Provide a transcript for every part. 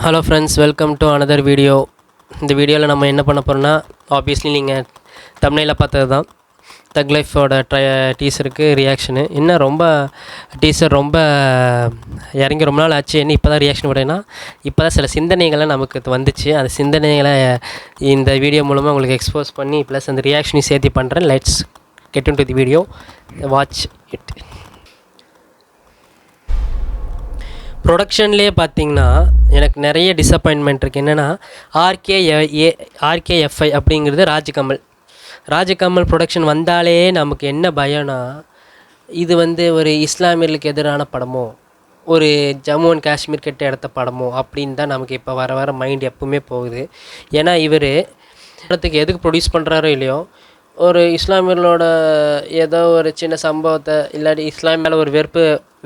Hello friends, welcome to another video. இந்த வீடியோவில் நம்ம என்ன பண்ண போகிறோம்னா, ஆப்வியஸ்லி நீங்கள் தம்ப்நெயிலில் பார்த்தது தான் தக் லைஃபோட டீசருக்கு ரியாக்ஷனு. என்ன ரொம்ப டீசர் ரொம்ப இறங்கி ரொம்ப நாள் ஆச்சு, என்ன இப்போ தான் ரியாக்ஷன் விடேன்னா, இப்போ தான் சில சிந்தனைகளை நமக்கு வந்துச்சு. அந்த சிந்தனைகளை இந்த வீடியோ மூலமாக உங்களுக்கு எக்ஸ்போஸ் பண்ணி ப்ளஸ் அந்த ரியாக்ஷனையும் சேர்த்து பண்ணுறேன். Let's get into the video, watch it. ப்ரொடக்ஷன்லேயே பார்த்திங்கன்னா எனக்கு நிறைய டிசப்பாயின்மெண்ட் இருக்குது. என்னென்னா ஆர்கேஎஃப்ஐ அப்படிங்கிறது ராஜ்கமல் ப்ரொடக்ஷன் வந்தாலே நமக்கு என்ன பயம்னா, இது ஒரு இஸ்லாமியர்களுக்கு எதிரான படமோ, ஒரு ஜம்மு அண்ட் காஷ்மீர் கிட்ட எடுத்த படமோ அப்படின்னு தான் நமக்கு இப்போ வர மைண்ட் எப்பவுமே போகுது. ஏன்னா இவர் படத்துக்கு எதுக்கு ப்ரொடியூஸ் பண்ணுறாரோ இல்லையோ, ஒரு இஸ்லாமியர்களோட ஏதோ ஒரு சின்ன சம்பவத்தை இல்லாட்டி இஸ்லாம் மேலே ஒரு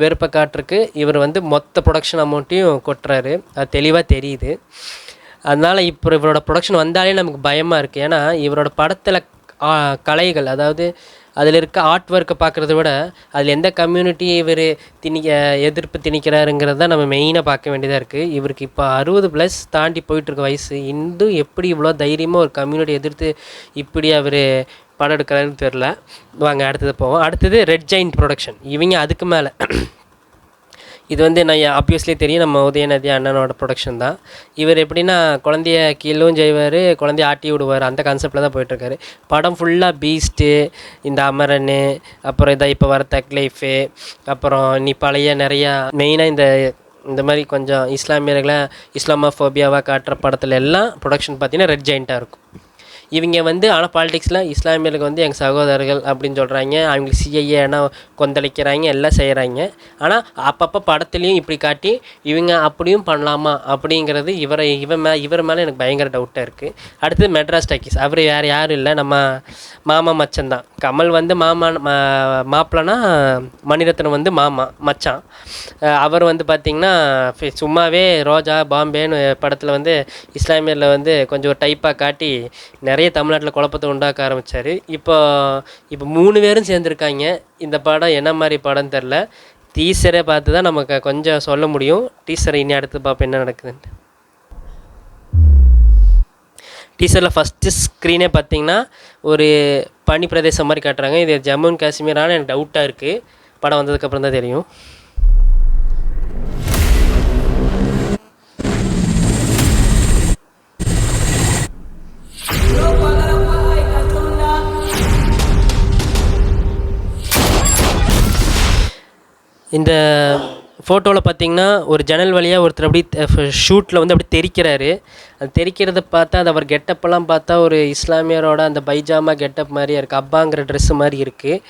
வெறுப்பை காட்டுறக்கு இவர் மொத்த ப்ரொடக்ஷன் அமௌண்ட்டையும் கொட்டுறாரு. அது தெளிவாக தெரியுது. அதனால் இப்போ இவரோட ப்ரொடக்ஷன் வந்தாலே நமக்கு பயமாக இருக்குது. ஏன்னா இவரோட படத்தில் கலைகள், அதாவது அதில் இருக்க ஆர்ட் ஒர்க்கை பார்க்குறத விட அதில் எந்த கம்யூனிட்டியை இவர் எதிர்ப்பு திணிக்கிறாருங்கிறது தான் நம்ம மெயினாக பார்க்க வேண்டியதாக இருக்குது. இவருக்கு இப்போ 60+ தாண்டி போயிட்டுருக்க வயசு. இன்னும் எப்படி இவ்வளோ தைரியமாக ஒரு கம்யூனிட்டி எதிர்த்து இப்படி அவர் படம் எடுக்கிறாருன்னு தெரில. வாங்க அடுத்தது போவோம். அடுத்தது ரெட் ஜெயிண்ட் ப்ரொடக்ஷன். இவங்க அதுக்கு மேலே இது நான் ஆப்வியஸ்லி தெரியும், நம்ம உதயநிதி அண்ணனோட ப்ரொடக்ஷன் தான். இவர் எப்படின்னா குழந்தைய கீழும் செய்வார், குழந்தைய ஆட்டி விடுவார், அந்த கான்செப்டில் தான் போயிட்டுருக்காரு. படம் ஃபுல்லாக பீஸ்ட்டு, இந்த அமரன், அப்புறம் இதை இப்போ வர தக் லைஃபு, அப்புறம் நீ பழைய நிறையா மெயினாக இந்த மாதிரி கொஞ்சம் இஸ்லாமியர்களை இஸ்லாமோஃபோபியாவாக காட்டுற படத்தில் எல்லாம் ப்ரொடக்ஷன் பார்த்திங்கன்னா ரெட் ஜெயிண்ட்டாக இருக்கும். இவங்க ஆனால் பாலிடிக்ஸில் இஸ்லாமியர்களுக்கு எங்கள் சகோதரர்கள் அப்படின்னு சொல்கிறாங்க. அவங்களுக்கு சிஐஏ ஆனால் கொந்தளிக்கிறாங்க, எல்லாம் செய்கிறாங்க. ஆனால் அப்பப்போ படத்துலேயும் இப்படி காட்டி இவங்க அப்படியும் பண்ணலாமா அப்படிங்கிறது இவர் மேலே எனக்கு பயங்கர டவுட்டாக இருக்குது. அடுத்தது மெட்ராஸ் டாக்கீஸ். அவர் வேறு யாரும் இல்லை, நம்ம மாமா மச்சான் தான். கமல் மாப்பிள்ளனா மணிரத்னம் மாமா மச்சான். அவர் பார்த்திங்கன்னா சும்மாவே ரோஜா பாம்பேன்னு படத்தில் இஸ்லாமியரில் கொஞ்சம் ஒரு டைப்பாக காட்டி நிறைய தமிழ்நாட்டில் குழப்பத்தை உண்டாக்க ஆரம்பித்தார். இப்போ 3 பேரும் சேர்ந்துருக்காங்க. இந்த படம் என்ன மாதிரி படம்னு தெரில. டீசரை பார்த்து தான் நமக்கு கொஞ்சம் சொல்ல முடியும். டீசரை இனி அடுத்து பார்ப்போம் என்ன நடக்குதுன்ட்டு. டீசரில் ஃபஸ்ட்டு ஸ்க்ரீனே பார்த்திங்கன்னா ஒரு பனி பிரதேசம் மாதிரி காட்டுறாங்க. இது ஜம்மு அண்ட் காஷ்மீரான எனக்கு டவுட்டாக இருக்குது. படம் வந்ததுக்கப்புறம் தான் தெரியும். இந்த ஃபோட்டோவில் பார்த்திங்கன்னா ஒரு ஜன்னல் வழியாக ஒருத்தர் அப்படி ஷூட்டில் அப்படி தெரிக்கிறாரு. அது தெரிக்கிறத பார்த்தா அது அவர் கெட்டப்பெல்லாம் பார்த்தா ஒரு இஸ்லாமியரோட அந்த பைஜாமா கெட்டப் மாதிரியே இருக்குது. அப்பாங்கிற ட்ரெஸ்ஸு மாதிரி இருக்குது.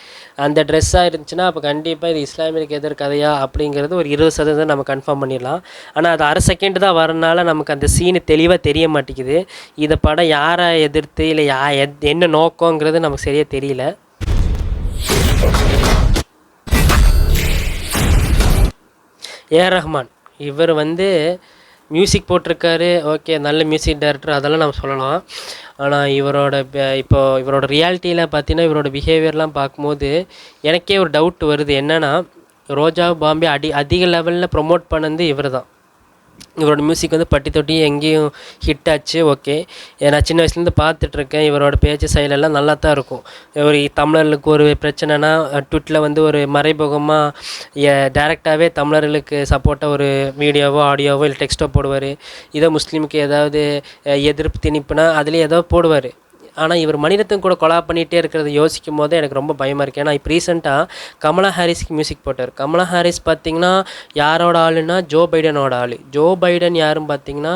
அந்த ட்ரெஸ்ஸாக இருந்துச்சுன்னா அப்போ கண்டிப்பாக இது இஸ்லாமியருக்கு எதிர் கதையா அப்படிங்கிறது ஒரு 20% நம்ம கன்ஃபார்ம் பண்ணிடலாம். ஆனால் அது அரை செகண்ட் தான் வரனால நமக்கு அந்த சீனு தெளிவாக தெரிய மாட்டேங்குது. இதை படம் யாரை எதிர்த்து இல்லை என்ன நோக்கங்கிறது நமக்கு சரியாக தெரியல. ஏஆர் ரஹ்மான் இவர் மியூசிக் போட்டிருக்காரு. ஓகே, நல்ல மியூசிக் டைரக்டர், அதெல்லாம் நம்ம சொல்லலாம். ஆனால் இவரோட ரியாலிட்டியில் பார்த்தீங்கன்னா இவரோட பிஹேவியர்லாம் பார்க்கும்போது எனக்கே ஒரு டவுட் வருது. என்னென்னா ரோஜா பாம்பே அதிக லெவலில் ப்ரொமோட் பண்ணது இவர் தான். இவரோட மியூசிக் பட்டி தொட்டி எங்கேயும் ஹிட் ஆச்சு. ஓகே, நான் சின்ன வயசுலேருந்து பார்த்துட்ருக்கேன். இவரோட பேச்சு செயலெல்லாம் நல்லா தான் இருக்கும். ஒரு தமிழர்களுக்கு ஒரு பிரச்சனைனா ட்விட்டில் ஒரு மறைமுகமாக டைரெக்டாகவே தமிழர்களுக்கு சப்போர்ட்டாக ஒரு வீடியோவோ ஆடியோவோ இல்லை டெக்ஸ்ட்டோ போடுவார். இதோ முஸ்லீமுக்கு ஏதாவது எதிர்ப்பு திணிப்புனா அதுலேயே ஏதோ போடுவார். ஆனால் இவர் மணிரத்னம் கூட கொலாப் பண்ணிகிட்டே இருக்கிறத யோசிக்கும் போது எனக்கு ரொம்ப பயமாக இருக்குது. ஏன்னா இப்போ ரீசெண்டாக கமலா ஹாரிஸ்க்கு மியூசிக் போட்டார். கமலா ஹாரிஸ் பார்த்திங்கன்னா யாரோட ஆளுன்னா ஜோ பைடனோட ஆள். ஜோ பைடன் யாருன்னு பார்த்திங்கன்னா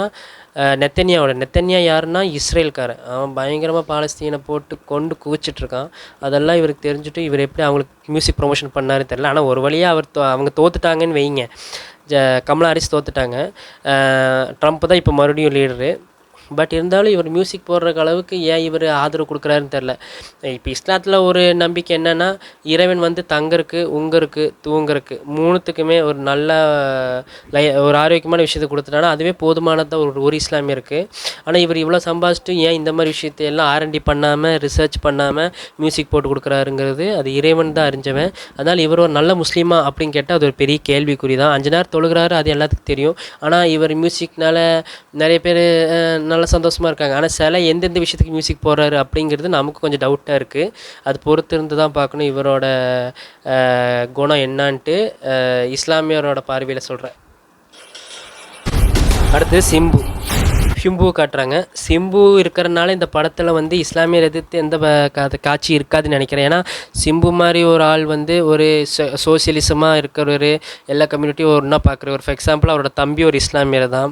நெத்தன்யா யாருன்னா இஸ்ரேல்காரன். அவன் பயங்கரமாக பாலஸ்தீனை போட்டு கொண்டு குவிச்சிட்ருக்கான். அதெல்லாம் இவருக்கு தெரிஞ்சுட்டு இவர் எப்படி அவங்களுக்கு மியூசிக் ப்ரொமோஷன் பண்ணாரு தெரில. ஆனால் ஒரு வழியாக அவங்க தோத்துட்டாங்கன்னு வைங்க. கமலா ஹாரிஸ் தோத்துட்டாங்க. ட்ரம்ப் தான் இப்போ மறுபடியும் லீடரு. பட் இருந்தாலும் இவர் மியூசிக் போடுற அளவுக்கு ஏன் இவர் ஆதரவு கொடுக்குறாருன்னு தெரில. இப்போ இஸ்லாத்தில் ஒரு நம்பிக்கை என்னென்னா, இறைவன் வந்து தங்கருக்கு, உங்கருக்கு, தூங்கருக்கு 3த்துக்குமே ஒரு நல்ல ஒரு ஆரோக்கியமான விஷயத்தை கொடுத்துட்டானா அதுவே போதுமானதான் ஒரு இஸ்லாமியருக்கு. ஆனால் இவர் இவ்வளோ சம்பாதிச்சுட்டு ஏன் இந்த மாதிரி விஷயத்தை எல்லாம் ஆர்என்டி பண்ணாமல், ரிசர்ச் பண்ணாமல் மியூசிக் போட்டு கொடுக்குறாருங்கிறது அது இறைவன் தான் அறிஞ்சவன். அதனால் இவர் ஒரு நல்ல முஸ்லீமா அப்படின்னு கேட்டால் அது ஒரு பெரிய கேள்விக்குறி தான். 5 நேரம் தொழுகிறாரு, அது எல்லாத்துக்கும் தெரியும். ஆனால் இவர் மியூசிக்னால நிறைய பேர் நல்லா சந்தோஷமாக இருக்காங்க. ஆனால் சில எந்தெந்த விஷயத்துக்கு மியூசிக் போடுறாரு அப்படிங்கிறது நமக்கு கொஞ்சம் டவுட்டாக இருக்குது. அது பொறுத்து இருந்து தான் பார்க்கணும் இவரோட குணம் என்னான்ட்டு. இஸ்லாமியரோட பார்வையில் சொல்கிறேன். அடுத்து சிம்பு காட்டுறாங்க. சிம்பு இருக்கிறனால இந்த படத்தில் வந்து இஸ்லாமியர் எதிர்த்து எந்த காட்சி இருக்காதுன்னு நினைக்கிறேன். ஏன்னா சிம்பு மாதிரி ஒரு ஆள் வந்து ஒரு சோசியலிசமாக இருக்கிறவர், எல்லா கம்யூனிட்டியும் ஒன்றா பார்க்குறவர். ஃபார் எக்ஸாம்பிள் அவரோட தம்பி ஒரு இஸ்லாமியர் தான்.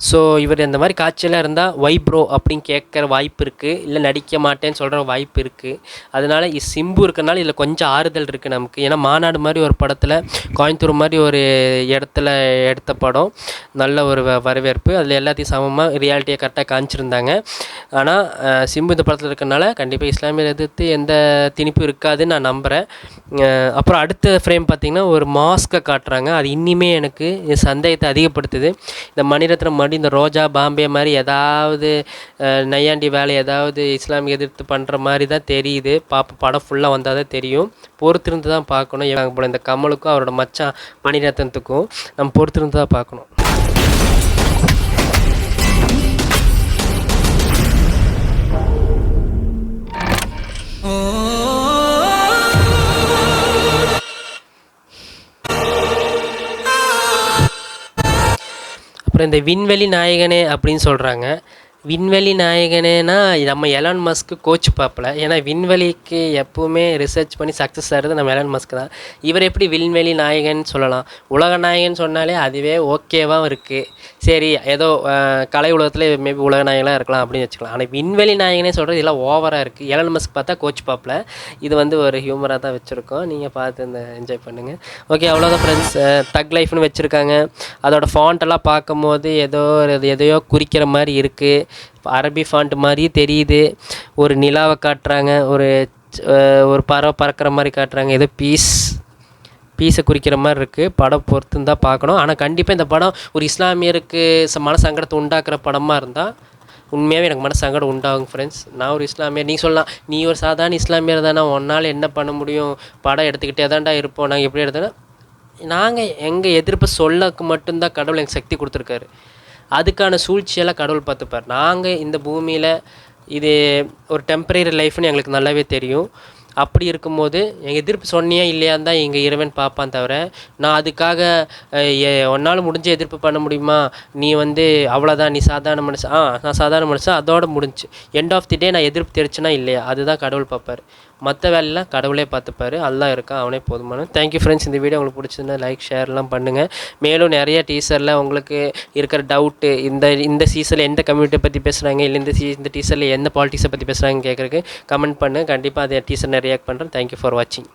ஸோ இவர் இந்த மாதிரி காட்சியெல்லாம் இருந்தால் ஒய் ப்ரோ அப்படின்னு கேட்குற வாய்ப்பு இருக்குது, இல்லை நடிக்க மாட்டேன்னு சொல்கிற வாய்ப்பு இருக்குது. அதனால் சிம்பு இருக்கிறனால இதில் கொஞ்சம் ஆறுதல் இருக்குது நமக்கு. ஏன்னா மாநாடு மாதிரி ஒரு படத்தில், கோயம்புத்தூர் மாதிரி ஒரு இடத்துல எடுத்த படம், நல்ல ஒரு வரவேற்பு. அதில் எல்லாத்தையும் சமமாக ரியாலிட்டியை கரெக்டாக காமிச்சிருந்தாங்க. ஆனால் சிம்பு இந்த படத்தில் இருக்கிறனால கண்டிப்பாக இஸ்லாமியர் எதிர்த்து எந்த திணிப்பும் இருக்காதுன்னு நான் நம்புகிறேன். அப்புறம் அடுத்த ஃப்ரேம் பார்த்திங்கன்னா ஒரு மாஸ்கை காட்டுறாங்க. அது இன்னுமே எனக்கு சந்தேகத்தை அதிகப்படுத்துது. இந்த மணிரத்னம் மாதிரி இந்த ரோஜா பாம்பே மாதிரி ஏதாவது நையாண்டி வேலை ஏதாவது இஸ்லாமிய எதிர்த்து பண்ணுற மாதிரி தான் தெரியுது. படம் ஃபுல்லாக வந்தால் தான் தெரியும். பொறுத்திருந்து தான் பார்க்கணும். போல் இந்த கமலுக்கும் அவரோட மச்சான் மணிரத்னத்துக்கும் நம்ம பொறுத்திருந்து தான் பார்க்கணும். அப்புறம் இந்த விண்வெளி நாயகனே அப்படின்னு சொல்கிறாங்க. விண்வெளி நாயகனேனா நம்ம எலான் மஸ்க்கு கோச் பார்ப்பல. ஏன்னா விண்வெளிக்கு எப்போவுமே ரிசர்ச் பண்ணி சக்ஸஸ் ஆகிறது நம்ம எலான் மஸ்க் தான். இவர் எப்படி விண்வெளி நாயகன் சொல்லலாம்? உலக நாயகன் சொன்னாலே அதுவே ஓகேவாக இருக்குது. சரி, ஏதோ கலை உலகத்தில் மேபி உலக நாயகனாக இருக்கலாம் அப்படின்னு வச்சுக்கலாம். ஆனால் விண்வெளி நாயகனே சொல்கிறது இதெல்லாம் ஓவராக இருக்குது. எலான் மஸ்க் பார்த்தா கோச் பார்ப்பல. இது வந்து ஒரு ஹியூமராக தான் வச்சுருக்கோம். நீங்கள் பார்த்து இந்த என்ஜாய் பண்ணுங்கள். ஓகே, அவ்வளோதான் ஃப்ரெண்ட்ஸ். தக் லைஃப்னு வச்சுருக்காங்க. அதோடய ஃபாண்ட்டெல்லாம் பார்க்கும் போது எதையோ குறிக்கிற மாதிரி இருக்குது. அரபி ஃபாண்ட் மாதிரி தெரியுது. ஒரு நிலாவை காட்டுறாங்க, ஒரு பறவை பறக்கிற மாதிரி காட்டுறாங்க. ஏதோ பீஸை குறிக்கிற மாதிரி இருக்குது. படம் பொறுத்து தான் பார்க்கணும். ஆனால் கண்டிப்பாக இந்த படம் ஒரு இஸ்லாமியருக்கு மனசங்கடத்தை உண்டாக்குற படமாக இருந்தால் உண்மையாகவே எனக்கு மனசங்கடம் உண்டாகும் ஃப்ரெண்ட்ஸ். நான் ஒரு இஸ்லாமியர், நீ சொல்லலாம் நீ ஒரு சாதாரண இஸ்லாமியர் தானே, ஒன்றால் என்ன பண்ண முடியும், படம் எடுத்துக்கிட்டே தான்டா இருப்போம். நாங்கள் எப்படி எடுத்தோன்னா, நாங்கள் எங்கள் எதிர்ப்பு சொல்லக்கு மட்டும்தான் கடவுள் எங்களுக்கு சக்தி கொடுத்துருக்காரு. அதுக்கான சூழ்ச்சியெல்லாம் கடவுள் பார்த்துப்பார். நாங்கள் இந்த பூமியில் இது ஒரு டெம்பரரி லைஃப்னு எங்களுக்கு நல்லாவே தெரியும். அப்படி இருக்கும்போது எங்கள் எதிர்ப்பு சொன்னியா இல்லையான்னு தான் எங்கள் இறைவன் பார்ப்பான். தவிர நான் அதுக்காக ஒன்றால் முடிஞ்ச எதிர்ப்பு பண்ண முடியுமா, நீ வந்து அவ்வளோதான், நீ சாதாரண மனுஷன், நான் சாதாரண மனுஷன், அதோட முடிஞ்சு எண்ட் ஆஃப் தி டே நான் எதிர்ப்பு தெரிச்சுனா இல்லையா, அதுதான் கடவுள் பார்ப்பார். மற்ற வேலையெல்லாம் கடவுளே பார்த்துப்பார். அல்லாஹ் இருக்கான், அவனே போதுமான. Thank you friends. இந்த வீடியோ உங்களுக்கு பிடிச்சிருந்தா லைக் ஷேர்லாம் பண்ணுங்கள். மேலும் நிறைய டீசரில் உங்களுக்கு இருக்கிற டவுட்டு, இந்த சீசனில் எந்த கம்யூனிட்டியை பற்றி பேசுகிறாங்க, இல்லை இந்த டீசரில் எந்த பாலிட்டிக்ஸை பற்றி பேசுகிறாங்கன்னு கேட்குறதுக்கு கமெண்ட் பண்ணுங்கள். கண்டிப்பாக அதை டீசர் ரியாக்ட் பண்ணுறேன். தேங்க்யூ ஃபார் வாட்சிங்.